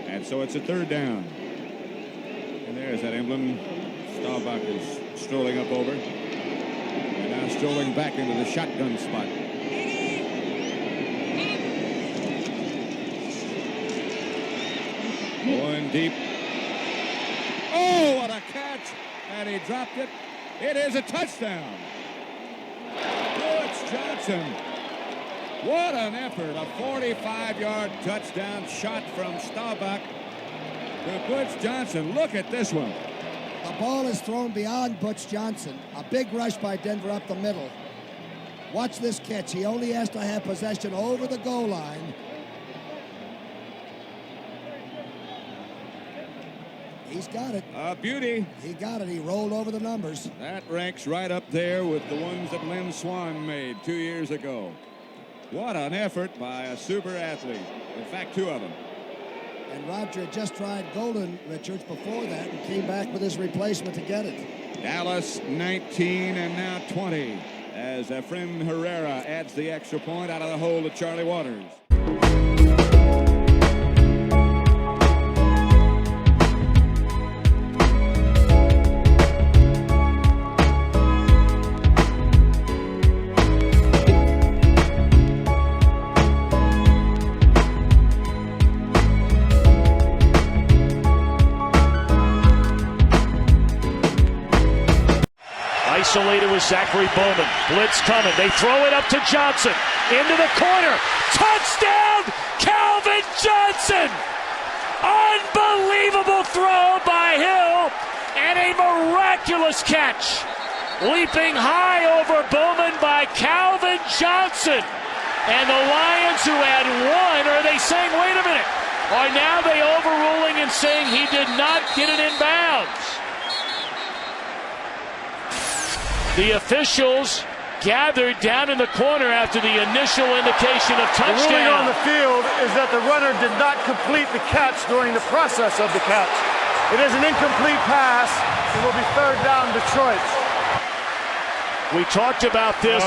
And so it's a third down. And there's that emblem. Staubach is strolling up over. And now strolling back into the shotgun spot. Going deep. Oh, what a catch! And he dropped it. It is a touchdown. Butch Johnson. What an effort. A 45-yard touchdown shot from Staubach to Butch Johnson. Look at this one. The ball is thrown beyond Butch Johnson. A big rush by Denver up the middle. Watch this catch. He only has to have possession over the goal line. He's got it. A beauty. He got it. He rolled over the numbers. That ranks right up there with the ones that Lynn Swan made 2 years ago. What an effort by a super athlete. In fact, two of them. And Roger had just tried Golden Richards before that and came back with his replacement to get it. Dallas 19 and now 20 as Efren Herrera adds the extra point out of the hole to Charlie Waters. Isolated with Zachary Bowman. Blitz coming. They throw it up to Johnson. Into the corner. Touchdown, Calvin Johnson! Unbelievable throw by Hill and a miraculous catch. Leaping high over Bowman by Calvin Johnson. And the Lions, who had one, are they saying, wait a minute, are now they overruling and saying he did not get it in bounds? The officials gathered down in the corner after the initial indication of touchdown. The ruling on the field is that the runner did not complete the catch during the process of the catch. It is an incomplete pass. It will be third down, Detroit. We talked about this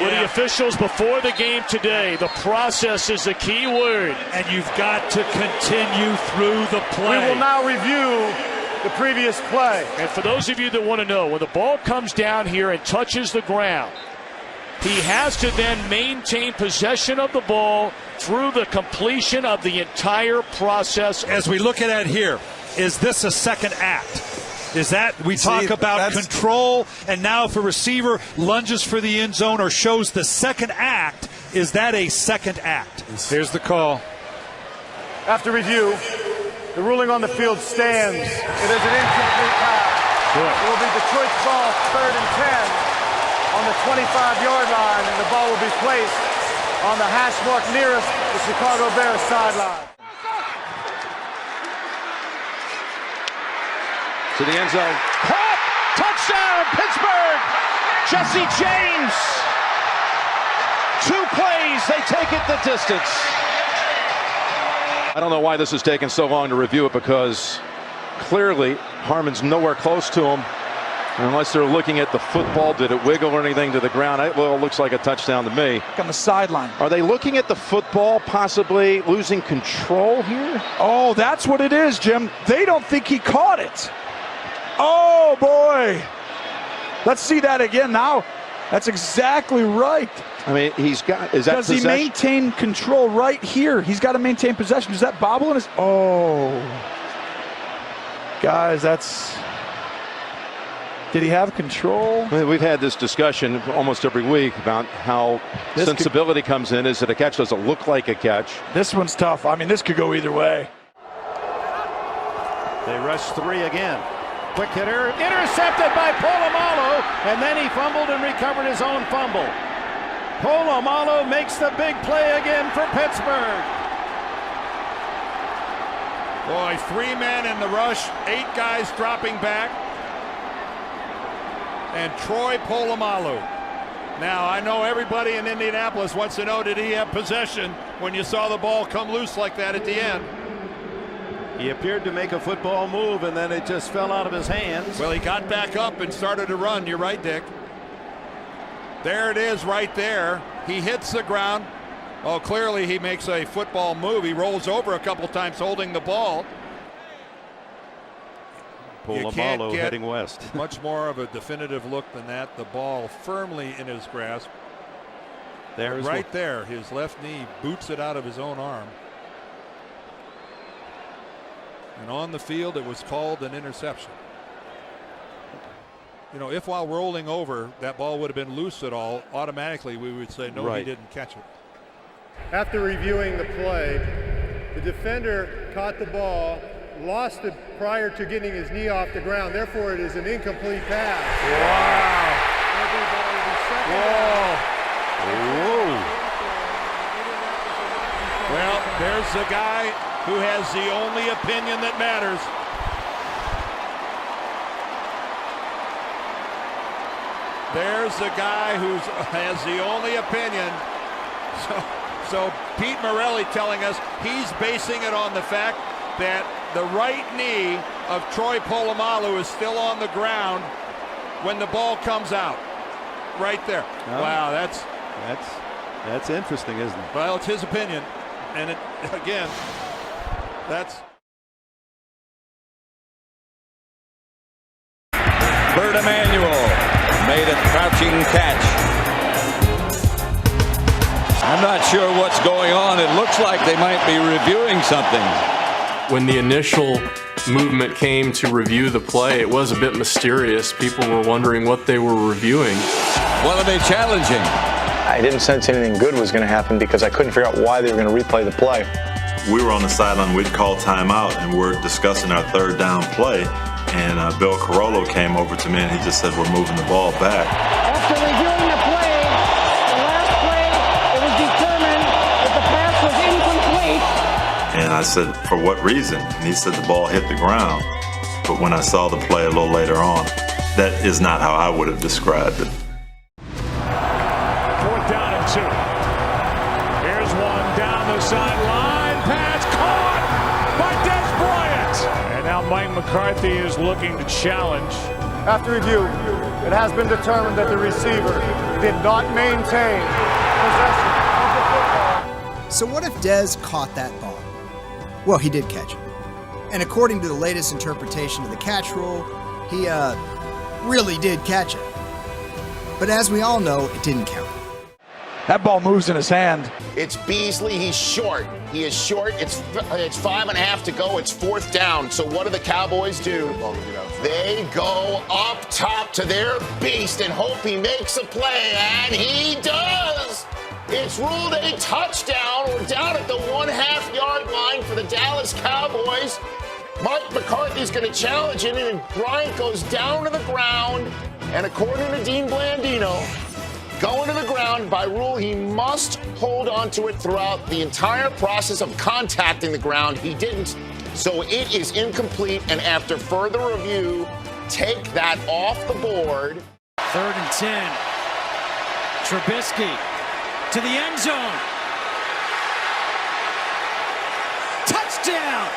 with the officials before the game today. The process is the key word. And you've got to continue through the play. We will now review the previous play. And for those of you that want to know, when the ball comes down here and touches the ground, he has to then maintain possession of the ball through the completion of the entire process. As we look at it here, is this a second act? Is that, we talk about control, and now if a receiver lunges for the end zone or shows the second act, is that a second act? Here's the call. After review, the ruling on the field stands. It is an incomplete pass. It will be Detroit's ball, 3rd and 10 on the 25-yard line, and the ball will be placed on the hash mark nearest the Chicago Bears sideline. To the end zone. Caught! Touchdown, Pittsburgh! Jesse James! 2 plays, they take it the distance. I don't know why this is taking so long to review it, because clearly Harmon's nowhere close to him. Unless they're looking at the football, did it wiggle or anything to the ground? It looks like a touchdown to me. On the sideline. Are they looking at the football, possibly losing control here? Oh, that's what it is, Jim. They don't think he caught it. Oh, boy. Let's see that again now. That's exactly right. I mean, he's got, is that Does possession? he maintain control right here? He's got to maintain possession. Does that bobble in his... Oh. Guys, that's... Did he have control? I mean, we've had this discussion almost every week about how sensibility comes in. Is it a catch? Does it look like a catch? This one's tough. I mean, this could go either way. They rush 3 again. Quick hitter, intercepted by Polamalu, and then he fumbled and recovered his own fumble. Polamalu makes the big play again for Pittsburgh. Boy, 3 men in the rush, 8 guys dropping back. And Troy Polamalu. Now, I know everybody in Indianapolis wants to know, did he have possession when you saw the ball come loose like that at the end? He appeared to make a football move, and then it just fell out of his hands. Well, he got back up and started to run. You're right, Dick. There it is right there. He hits the ground. Oh, clearly he makes a football move. He rolls over a couple times holding the ball. Polamalu heading west. Much more of a definitive look than that. The ball firmly in his grasp. There's right there, his left knee boots it out of his own arm. And on the field, it was called an interception. You know, if while rolling over, that ball would have been loose at all, automatically we would say, no, he didn't catch it. After reviewing the play, the defender caught the ball, lost it prior to getting his knee off the ground. Therefore, it is an incomplete pass. Wow. Whoa. Well, there's the guy who has the only opinion that matters. There's the guy who has the only opinion. So Pete Morelli telling us he's basing it on the fact that the right knee of Troy Polamalu is still on the ground when the ball comes out. Right there. Oh. Wow, that's interesting, isn't it? Well, it's his opinion. And it, again, that's... Bert Emanuel made a crouching catch. I'm not sure what's going on. It looks like they might be reviewing something. When the initial movement came to review the play, it was a bit mysterious. People were wondering what they were reviewing. What are they challenging? I didn't sense anything good was going to happen because I couldn't figure out why they were going to replay the play. We were on the sideline, we'd call timeout, and we're discussing our third down play, and Bill Carollo came over to me and he just said, we're moving the ball back. After reviewing the play, the last play, it was determined that the pass was incomplete. And I said, for what reason? And he said the ball hit the ground. But when I saw the play a little later on, that is not how I would have described it. 4th down and 2. Here's one down the sideline. Pass caught by Dez Bryant. And now Mike McCarthy is looking to challenge. After review, it has been determined that the receiver did not maintain possession of the football. So what if Dez caught that ball? Well, he did catch it. And according to the latest interpretation of the catch rule, he really did catch it. But as we all know, it didn't count. That ball moves in his hand. It's Beasley. He's short. He is short. It's 5.5 to go. It's 4th down. So what do the Cowboys do? They go up top to their beast and hope he makes a play, and he does. It's ruled a touchdown. We're down at the 1.5-yard line for the Dallas Cowboys. Mike McCarthy's going to challenge it, and Bryant goes down to the ground. And according to Dean Blandino, going to the ground, by rule, he must hold on to it throughout the entire process of contacting the ground. He didn't, so it is incomplete. And after further review, take that off the board. 3rd and 10. Trubisky to the end zone. Touchdown,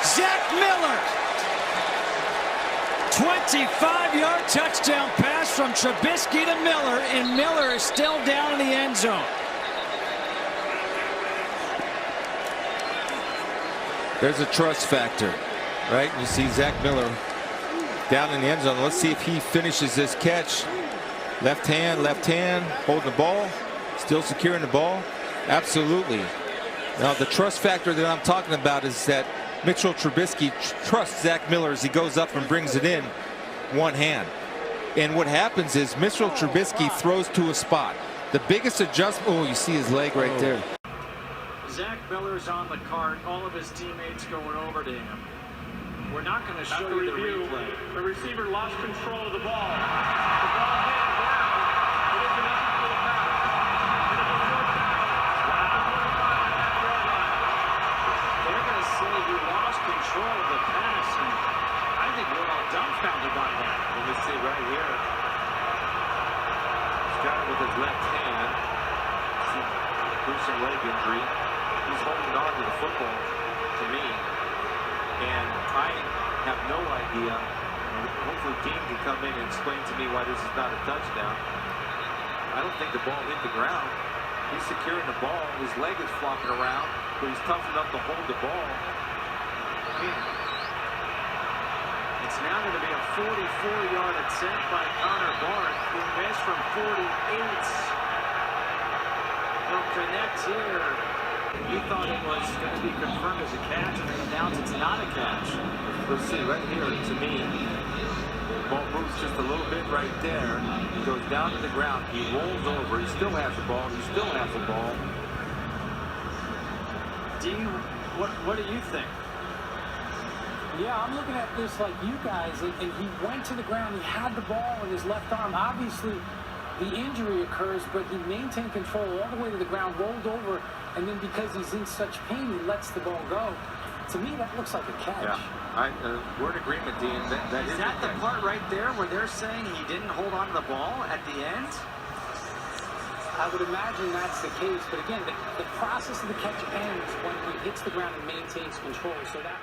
Zack Miller. 25-yard touchdown pass from Trubisky to Miller, and Miller is still down in the end zone. There's a trust factor, right? You see Zack Miller down in the end zone. Let's see if he finishes this catch. Left hand, holding the ball, still securing the ball. Absolutely. Now, the trust factor that I'm talking about is that Mitchell Trubisky trusts Zack Miller as he goes up and brings it in one hand. And what happens is Mitchell Trubisky throws to a spot. The biggest adjustment, oh, you see his leg right there. Zack Miller's on the cart, all of his teammates going over to him. We're not going to show you the replay. The receiver lost control of the ball. The ball hit ground. It is an incomplete pass. It is a 4th down. They're going to say he lost control of the pass, and I think we're all dumbfounded by that. Let me see right here. He's got it with his left hand. See, gruesome leg injury. He's holding on to the football, to me. And I have no idea. Hopefully Dean can come in and explain to me why this is not a touchdown. I don't think the ball hit the ground. He's securing the ball. His leg is flopping around, but he's tough enough to hold the ball. It's now going to be a 44-yard attempt by Connor Barth, who missed from 48. He'll connect here. He thought it was going to be confirmed as a catch, and they announced it's not a catch. Let's see, right here, to me, the ball moves just a little bit right there. He goes down to the ground. He rolls over. He still has the ball. He still has the ball. Dean, what do you think? Yeah, I'm looking at this like you guys, and he went to the ground. He had the ball in his left arm. Obviously, the injury occurs, but he maintained control all the way to the ground, rolled over, and then because he's in such pain, he lets the ball go. To me, that looks like a catch. Yeah, we're in agreement, Dean. That is that the part right there where they're saying he didn't hold on to the ball at the end? I would imagine that's the case, but again, the process of the catch ends when he hits the ground and maintains control. So that.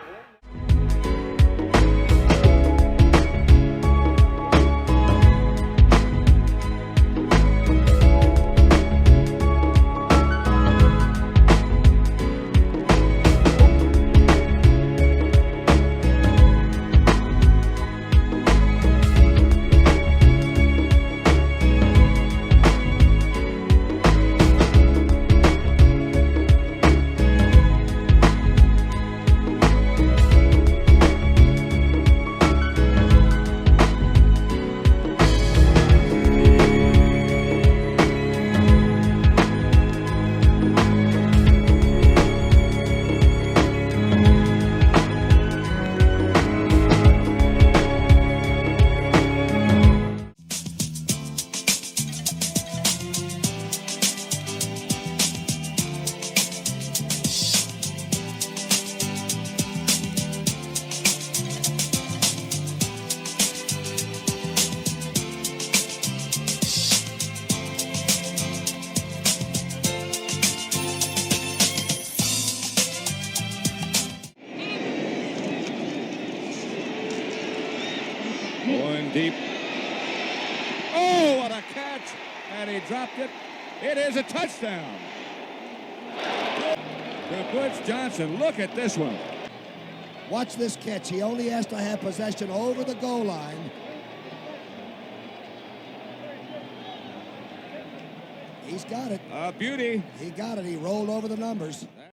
Going deep. Oh, what a catch! And he dropped it. It is a touchdown. To Butch Johnson. Look at this one. Watch this catch. He only has to have possession over the goal line. He's got it. A beauty. He got it. He rolled over the numbers.